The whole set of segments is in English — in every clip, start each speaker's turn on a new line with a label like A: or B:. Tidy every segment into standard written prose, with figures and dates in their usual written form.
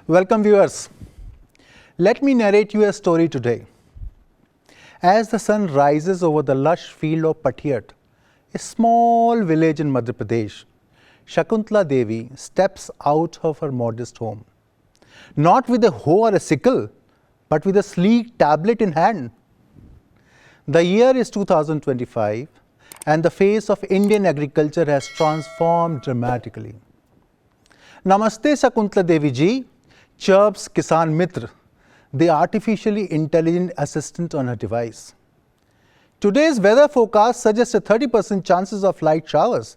A: Welcome viewers. Let me narrate you a story today. As the sun rises over the lush field of Pathak, a small village in Madhya Pradesh, Shakuntala Devi steps out of her modest home. Not with a hoe or a sickle, but with a sleek tablet in hand. The year is 2025 and the face of Indian agriculture has transformed dramatically. Namaste Shakuntala Devi ji, chirps Kisan Mitra, the artificially intelligent assistant on her device. Today's weather forecast suggests a 30% chances of light showers.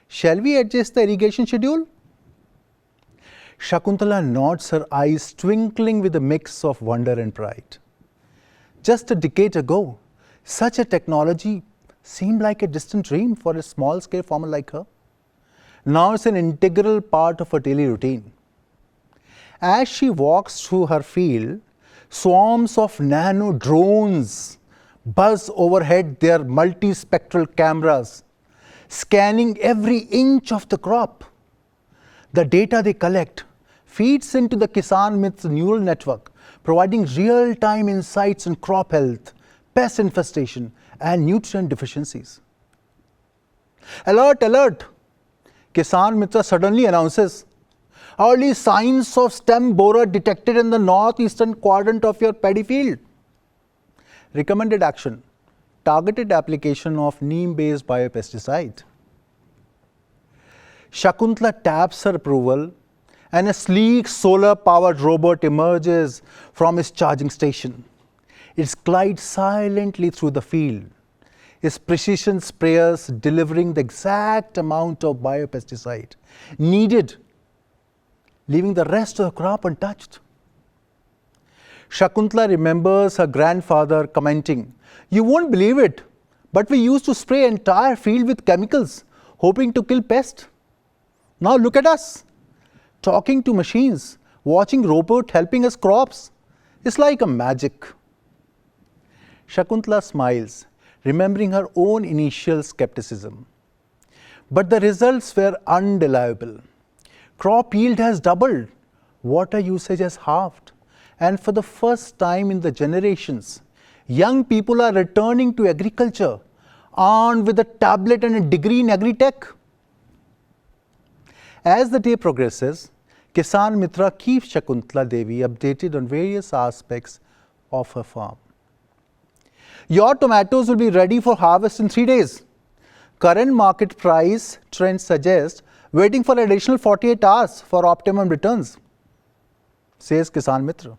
A: Shall we adjust the irrigation schedule? Shakuntala nods, her eyes twinkling with a mix of wonder and pride. Just a decade ago, such a technology seemed like a distant dream for a small-scale farmer like her. Now it's an integral part of her daily routine. As she walks through her field, swarms of nano drones buzz overhead their multispectral cameras, scanning every inch of the crop. The data they collect feeds into the Kisan Mitra neural network, providing real-time insights on crop health, pest infestation, and nutrient deficiencies. Alert, alert! Kisan Mitra suddenly announces, early signs of stem borer detected in the northeastern quadrant of your paddy field. Recommended action, targeted application of neem-based biopesticide. Shakuntala taps her approval and a sleek solar-powered robot emerges from its charging station. It glides silently through the field, its precision sprayers delivering the exact amount of biopesticide needed, leaving the rest of the crop untouched. Shakuntala remembers her grandfather commenting, "You won't believe it, but we used to spray entire field with chemicals, hoping to kill pests. Now look at us, talking to machines, watching robots helping us crops. It's like a magic." Shakuntala smiles, remembering her own initial skepticism. But the results were undeniable. Crop yield has doubled, water usage has halved, and for the first time in the generations, young people are returning to agriculture armed with a tablet and a degree in agri-tech. As the day progresses, Kisan Mitra keeps Shakuntala Devi updated on various aspects of her farm. Your tomatoes will be ready for harvest in 3 days. Current market price trends suggest waiting for additional 48 hours for optimum returns, says Kisan Mitra.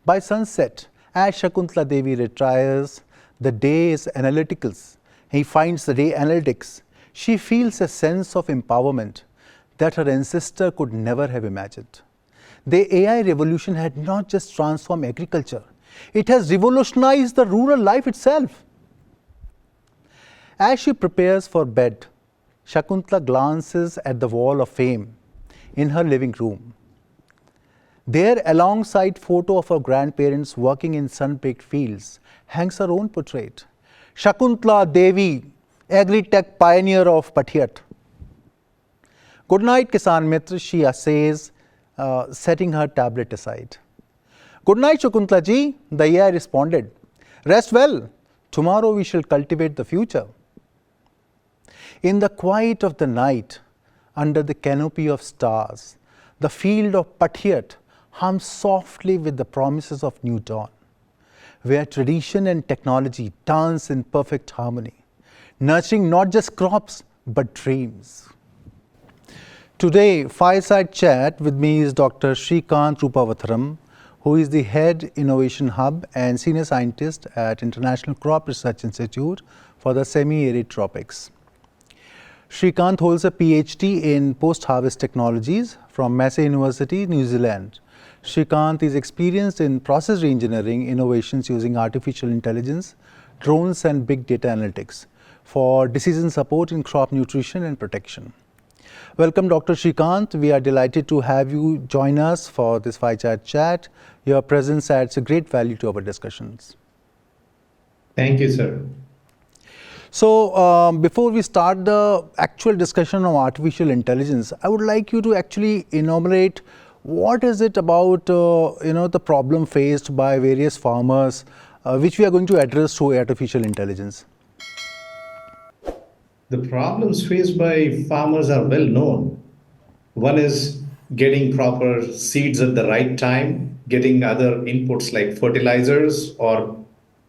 A: By sunset, as Shakuntala Devi retires the day's analyticals, he finds the day analytics, she feels a sense of empowerment that her ancestor could never have imagined. The AI revolution had not just transformed agriculture, it has revolutionized the rural life itself. As she prepares for bed, Shakuntala glances at the wall of fame in her living room. There, alongside photo of her grandparents working in sun-baked fields, hangs her own portrait. Shakuntala Devi, agri-tech pioneer of Pathak. Good night, Kisan Mitra, she says, setting her tablet aside. Good night, Shakuntala ji, the AI responded. Rest well. Tomorrow we shall cultivate the future. In the quiet of the night, under the canopy of stars, the field of Pathak hums softly with the promises of new dawn, where tradition and technology dance in perfect harmony, nurturing not just crops but dreams. Today, fireside chat with me is Dr. Srikanth Rupavatharam, who is the Head Innovation Hub and Senior Scientist at International Crop Research Institute for the Semi-Arid Tropics. Srikanth holds a PhD in Post-Harvest Technologies from Massey University, New Zealand. Srikanth is experienced in process reengineering innovations using artificial intelligence, drones and big data analytics for decision support in crop nutrition and protection. Welcome, Dr. Srikanth. We are delighted to have you join us for this fireside chat. Your presence adds a great value to our discussions.
B: Thank you, sir.
A: So, before we start the actual discussion on artificial intelligence, I would like you to actually enumerate What is it about the problem faced by various farmers, which we are going to address through artificial intelligence?
B: The problems faced by farmers are well known. One is getting proper seeds at the right time, getting other inputs like fertilizers or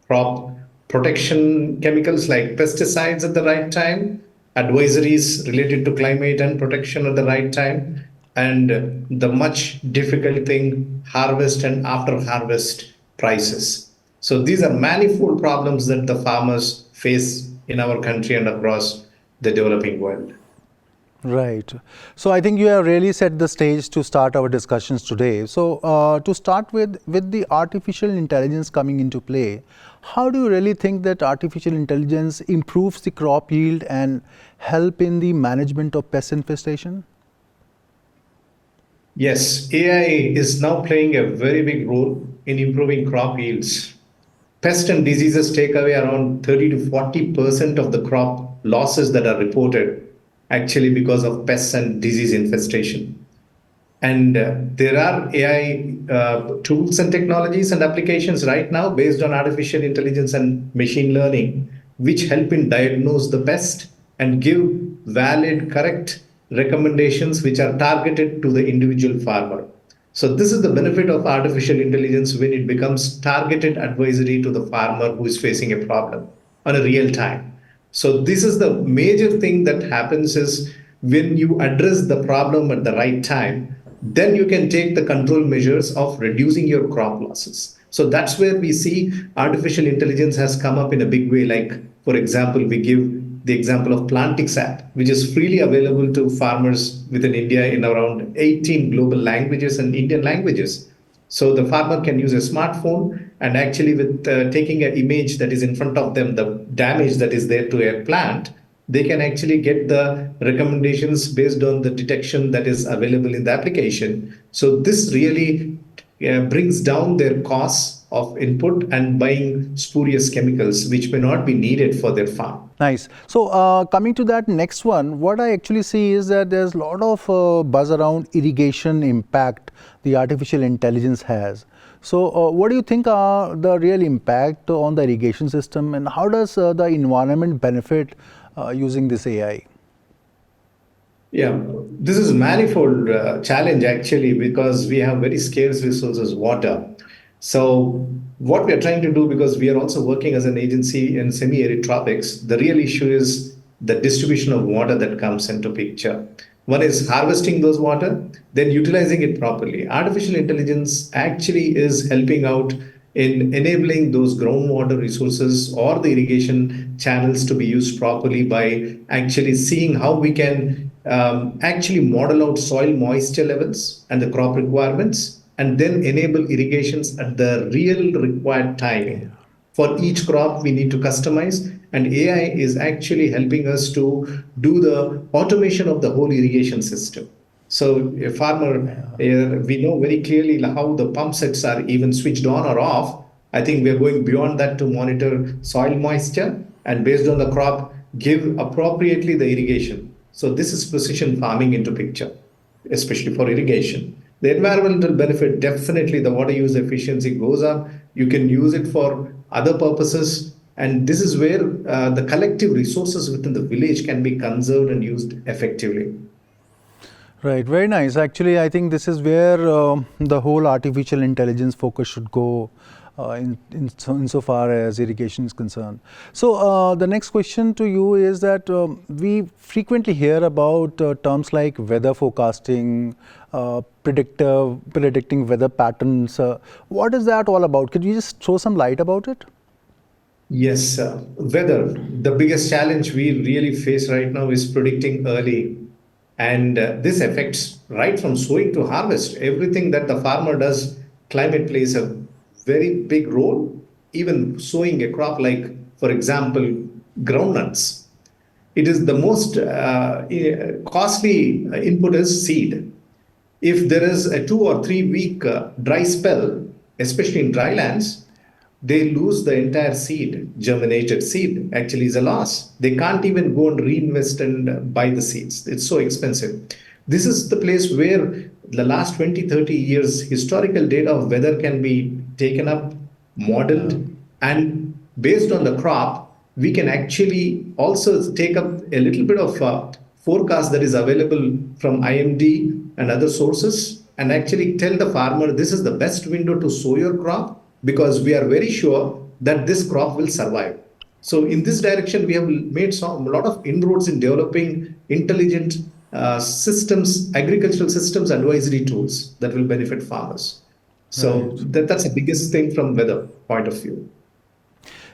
B: crop protection chemicals like pesticides at the right time, advisories related to climate and protection at the right time, and the much difficult thing, harvest and after harvest prices. So these are manifold problems that the farmers face in our country and across the developing world.
A: Right. So I think you have really set the stage to start our discussions today. So to start with the artificial intelligence coming into play, how do you really think that artificial intelligence improves the crop yield and help in the management of pest infestation?
B: Yes, AI is now playing a very big role in improving crop yields. Pest and diseases take away around 30 to 40% of the crop losses that are reported actually because of pests and disease infestation. And there are AI tools and technologies and applications right now based on artificial intelligence and machine learning, which help in diagnose the pest and give valid, correct recommendations which are targeted to the individual farmer. So this is the benefit of artificial intelligence when it becomes targeted advisory to the farmer who is facing a problem on a real time. So this is the major thing that happens is when you address the problem at the right time, then you can take the control measures of reducing your crop losses. So that's where we see artificial intelligence has come up in a big way. Like, for example, we give the example of PlanticsApp, which is freely available to farmers within India in around 18 global languages and Indian languages. So the farmer can use a smartphone and actually with taking an image that is in front of them, the damage that is there to a plant, they can actually get the recommendations based on the detection that is available in the application. So this really brings down their costs of input and buying spurious chemicals which may not be needed for their farm.
A: Nice. So coming to that next one, what I actually see is that there's a lot of buzz around irrigation impact the artificial intelligence has. So what do you think are the real impact on the irrigation system, and how does the environment benefit using this AI?
B: Yeah, this is a manifold challenge actually because we have very scarce resources, water. So what we are trying to do, because we are also working as an agency in semi-arid tropics, the real issue is the distribution of water that comes into picture. One is harvesting those water, then utilizing it properly. Artificial intelligence actually is helping out in enabling those groundwater resources or the irrigation channels to be used properly by actually seeing how we can actually model out soil moisture levels and the crop requirements and then enable irrigations at the real required timing. For each crop, we need to customize, and AI is actually helping us to do the automation of the whole irrigation system. So a farmer, we know very clearly how the pump sets are even switched on or off. I think we are going beyond that to monitor soil moisture and based on the crop, give appropriately the irrigation. So this is precision farming into picture, especially for irrigation. The environmental benefit, definitely the water use efficiency goes up. You can use it for other purposes. And this is where the collective resources within the village can be conserved and used effectively.
A: Right, very nice. Actually, I think this is where the whole artificial intelligence focus should go insofar as irrigation is concerned. So the next question to you is that we frequently hear about terms like weather forecasting, predicting weather patterns. What is that all about? Could you just throw some light about it?
B: Yes, weather. The biggest challenge we really face right now is predicting early. And this affects right from sowing to harvest. Everything that the farmer does, climate plays a very big role. Even sowing a crop like, for example, groundnuts. It is the most costly input is seed. If there is a 2 or 3 week dry spell, especially in dry lands, they lose the entire seed. Germinated seed actually is a loss. They can't even go and reinvest and buy the seeds. It's so expensive. This is the place where the last 20, 30 years historical data of weather can be taken up, modeled, and based on the crop, we can actually also take up a little bit of forecast that is available from IMD and other sources and actually tell the farmer this is the best window to sow your crop because we are very sure that this crop will survive. So in this direction, we have made a lot of inroads in developing intelligent systems, agricultural systems advisory tools that will benefit farmers. So
A: Right.
B: that's the biggest thing from weather point of view.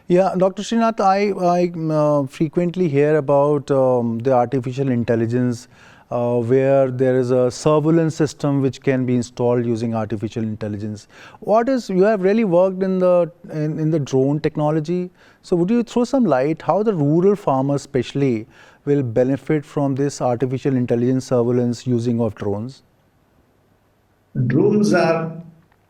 A: Yeah, Dr. Srinath, I frequently hear about the artificial intelligence where there is a surveillance system which can be installed using artificial intelligence. You have really worked in the drone technology. So would you throw some light how the rural farmers especially will benefit from this artificial intelligence surveillance using of drones?
B: Drones are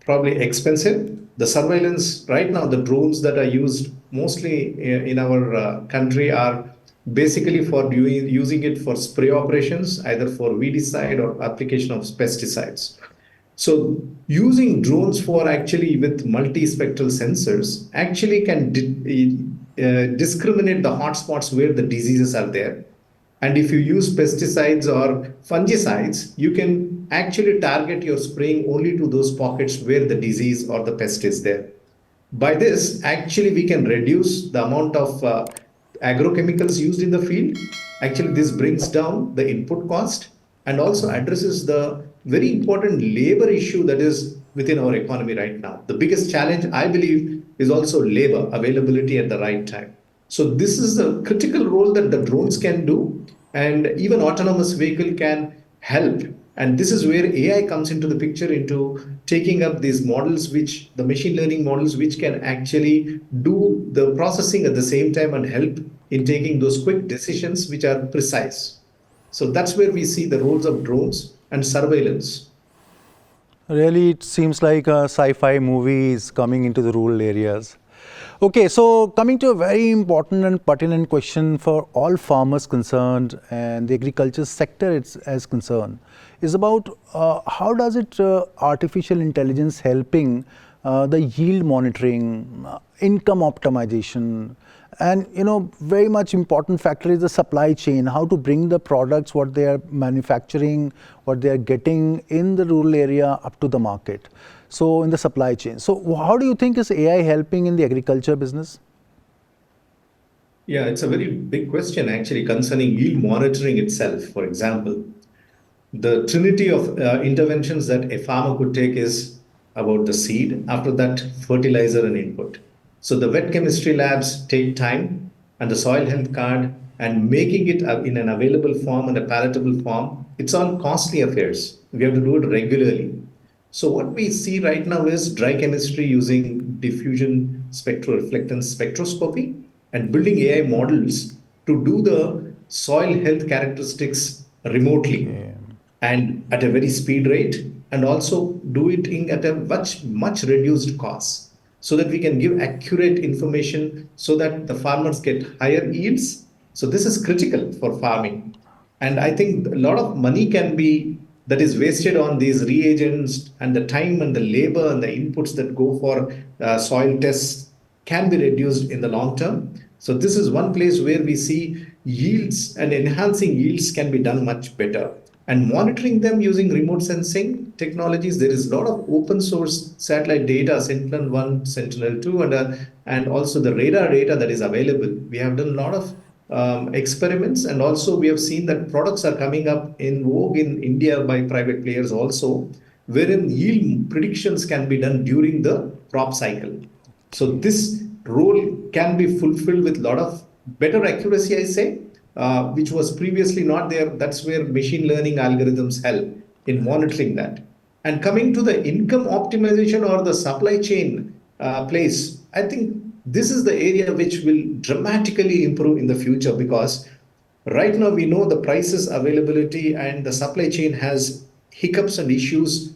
B: probably expensive. The surveillance right now, the drones that are used mostly in our country are basically for using it for spray operations, either for weedicide or application of pesticides. So using drones for actually with multispectral sensors actually can discriminate the hotspots where the diseases are there. And if you use pesticides or fungicides, you can actually target your spraying only to those pockets where the disease or the pest is there. By this, actually, we can reduce the amount of agrochemicals used in the field. Actually, this brings down the input cost and also addresses the very important labor issue that is within our economy right now. The biggest challenge, I believe, is also labor availability at the right time. So this is the critical role that the drones can do, and even autonomous vehicle can help. And this is where AI comes into the picture, into taking up these models, which the machine learning models, which can actually do the processing at the same time and help in taking those quick decisions which are precise. So that's where we see the roles of drones and surveillance.
A: Really, it seems like a sci-fi movie is coming into the rural areas. Okay, so coming to a very important and pertinent question for all farmers concerned and the agriculture sector as concerned is about how does artificial intelligence helping the yield monitoring, income optimization, and very much important factor is the supply chain, how to bring the products what they are manufacturing, what they are getting in the rural area up to the market. So in the supply chain. So how do you think is AI helping in the agriculture business?
B: Yeah, it's a very big question actually concerning yield monitoring itself. For example, the trinity of interventions that a farmer could take is about the seed, after that, fertilizer and input. So the wet chemistry labs take time, and the soil health card and making it in an available form and a palatable form, it's all costly affairs. We have to do it regularly. So what we see right now is dry chemistry using diffusion spectroreflectance spectroscopy and building AI models to do the soil health characteristics remotely
A: Okay.
B: and at a very speed rate, and also do it at a much reduced cost, so that we can give accurate information so that the farmers get higher yields. So this is critical for farming, and I think a lot of money can be that is wasted on these reagents, and the time and the labor and the inputs that go for soil tests can be reduced in the long term. So this is one place where we see yields and enhancing yields can be done much better. And monitoring them using remote sensing technologies, there is a lot of open source satellite data, Sentinel-1, Sentinel-2, and also the radar data that is available. We have done a lot of experiments, and also we have seen that products are coming up in vogue in India by private players also, wherein yield predictions can be done during the crop cycle. So this role can be fulfilled with a lot of better accuracy, I say, which was previously not there. That's where machine learning algorithms help in monitoring that. And coming to the income optimization or the supply chain place, I think this is the area which will dramatically improve in the future, because right now we know the prices availability and the supply chain has hiccups and issues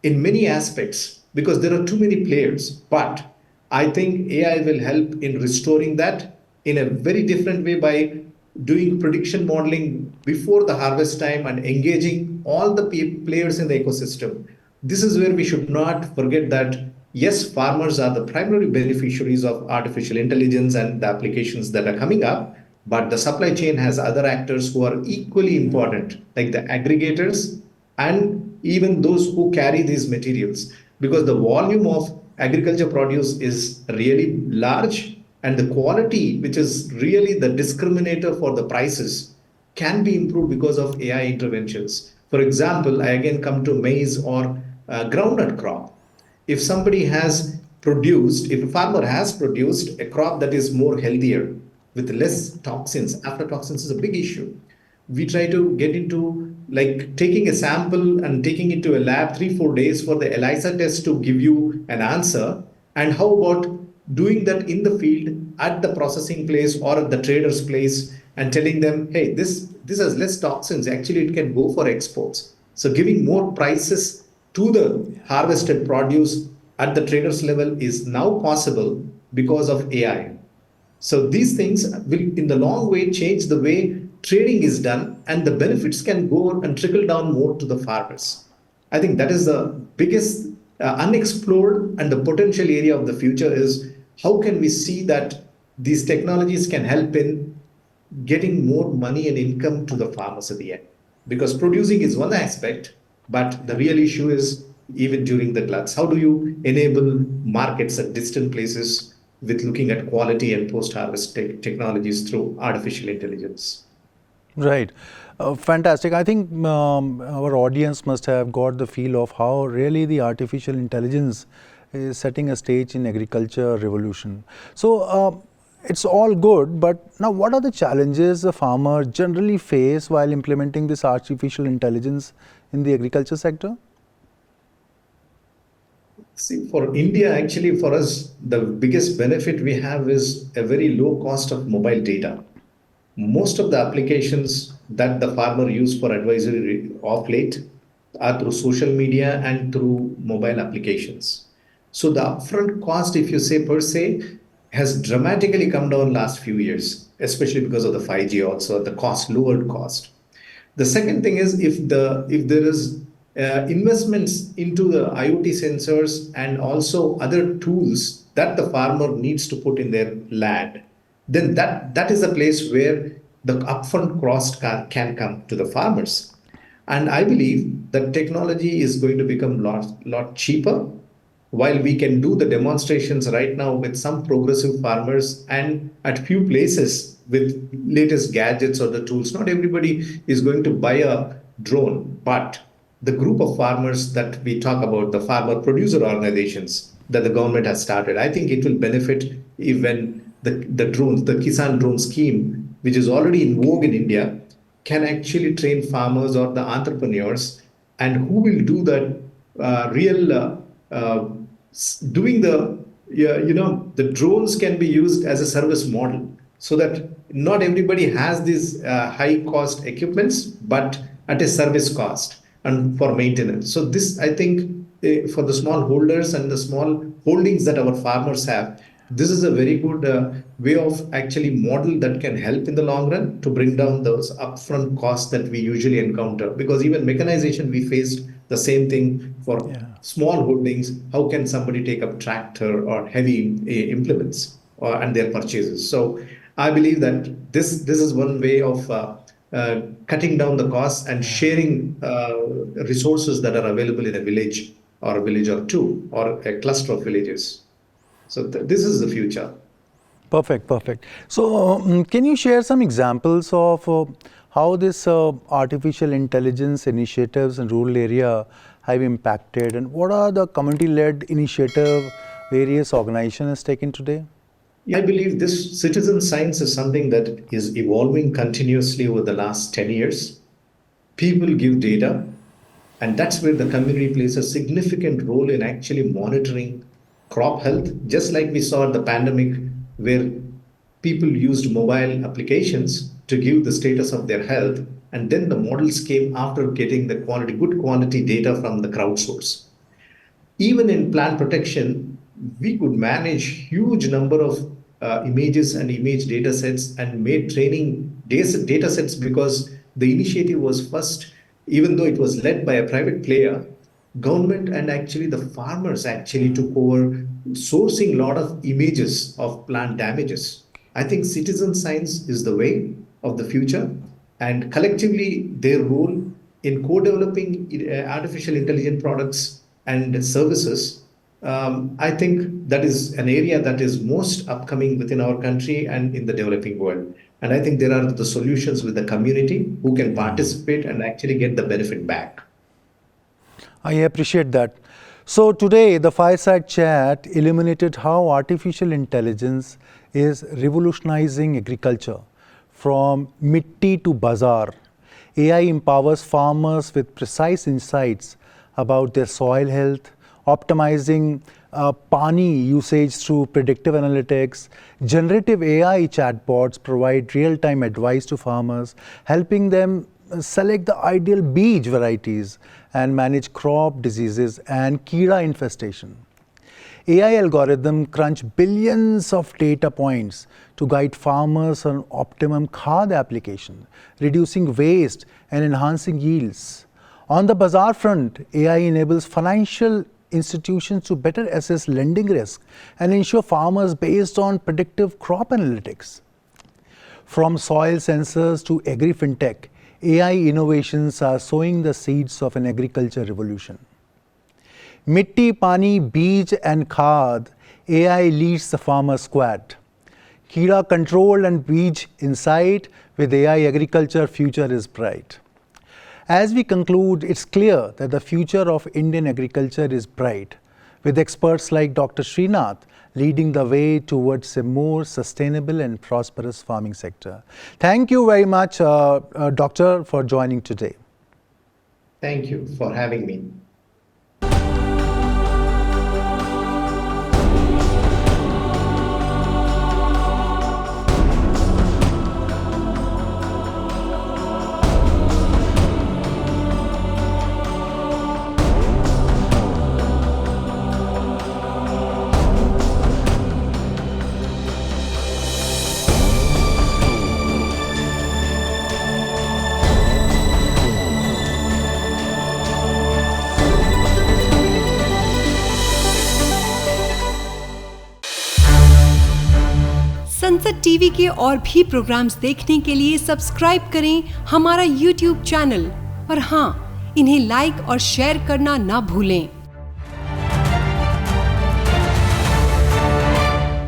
B: in many aspects because there are too many players. But I think AI will help in restoring that in a very different way by doing prediction modeling before the harvest time and engaging all the players in the ecosystem. This is where we should not forget that yes, farmers are the primary beneficiaries of artificial intelligence and the applications that are coming up, but the supply chain has other actors who are equally important, like the aggregators and even those who carry these materials, because the volume of agriculture produce is really large, and the quality, which is really the discriminator for the prices, can be improved because of AI interventions. For example, I again come to maize or groundnut crop. If somebody has produced, if a farmer has produced a crop that is more healthier with less toxins, aflatoxins is a big issue. We try to get into like taking a sample and taking it to a lab 3 4 days for the ELISA test to give you an answer. And how about doing that in the field at the processing place or at the trader's place and telling them, hey, this has less toxins. Actually, it can go for exports. So giving more prices to the harvested produce at the traders level is now possible because of AI. So these things will, in the long way, change the way trading is done, and the benefits can go and trickle down more to the farmers. I think that is the biggest unexplored and the potential area of the future is how can we see that these technologies can help in getting more money and income to the farmers at the end. Because producing is one aspect, but the real issue is even during the gluts. How do you enable markets at distant places with looking at quality and post-harvest technologies through artificial intelligence?
A: Right. Fantastic. I think our audience must have got the feel of how really the artificial intelligence is setting a stage in agriculture revolution. So it's all good, but now what are the challenges the farmer generally face while implementing this artificial intelligence in the agriculture sector?
B: See, for India, actually, for us, the biggest benefit we have is a very low cost of mobile data. Most of the applications that the farmer use for advisory of late are through social media and through mobile applications. So the upfront cost, if you say per se, has dramatically come down last few years, especially because of the 5G also, the cost, lowered cost. The second thing is if there is investments into the IoT sensors and also other tools that the farmer needs to put in their land, then that is a place where the upfront cost can come to the farmers. And I believe that technology is going to become lot cheaper while we can do the demonstrations right now with some progressive farmers and at few places with latest gadgets or the tools. Not everybody is going to buy a drone, but the group of farmers that we talk about, the farmer producer organizations that the government has started, I think it will benefit even the drones, the Kisan drone scheme, which is already in vogue in India, can actually train farmers or the entrepreneurs and who will do that real uh, doing the the drones can be used as a service model so that not everybody has these high cost equipments but at a service cost and for maintenance. So this I think for the small holders and the small holdings that our farmers have, this is a very good way of actually model that can help in the long run to bring down those upfront costs that we usually encounter. Because even mechanization, we faced the same thing for
A: Yeah.
B: small holdings. How can somebody take up tractor or heavy implements and their purchases? So I believe that this is one way of cutting down the costs and sharing resources that are available in a village or a village or two or a cluster of villages. So this is the future.
A: Perfect, perfect. So, can you share some examples of how this artificial intelligence initiatives in rural area have impacted, and what are the community-led initiative various organizations taken today?
B: Yeah, I believe this citizen science is something that is evolving continuously over the last 10 years. People give data, and that's where the community plays a significant role in actually monitoring crop health, just like we saw at the pandemic, where people used mobile applications to give the status of their health. And then the models came after getting good quality data from the crowd source. Even in plant protection, we could manage huge number of images and image data sets and made training data sets, because the initiative was first, even though it was led by a private player, government and actually the farmers actually took over sourcing a lot of images of plant damages. I think citizen science is the way of the future, and collectively their role in co-developing artificial intelligence products and services, I think that is an area that is most upcoming within our country and in the developing world. And I think there are the solutions with the community who can participate and actually get the benefit back.
A: I appreciate that. So today, the Fireside Chat illuminated how artificial intelligence is revolutionizing agriculture. From mitti to bazaar, AI empowers farmers with precise insights about their soil health, optimizing pani usage through predictive analytics. Generative AI chatbots provide real-time advice to farmers, helping them select the ideal beej varieties and manage crop diseases and Kira infestation. AI algorithms crunch billions of data points to guide farmers on optimum khad application, reducing waste and enhancing yields. On the bazaar front, AI enables financial institutions to better assess lending risk and ensure farmers based on predictive crop analytics. From soil sensors to agri-fintech, AI innovations are sowing the seeds of an agriculture revolution. Mitti, pani, beej and khad, AI leads the farmer squad. Kira control and beej insight, with AI agriculture future is bright. As we conclude, it's clear that the future of Indian agriculture is bright, with experts like Dr. Srikanth leading the way towards a more sustainable and prosperous farming sector. Thank you very much, Doctor, for joining today.
B: Thank you for having me.
C: संसद TV के और भी programmes देखने के लिए subscribe करें हमारा YouTube channel और हाँ, इन्हें लाइक और शेयर करना ना भूलें।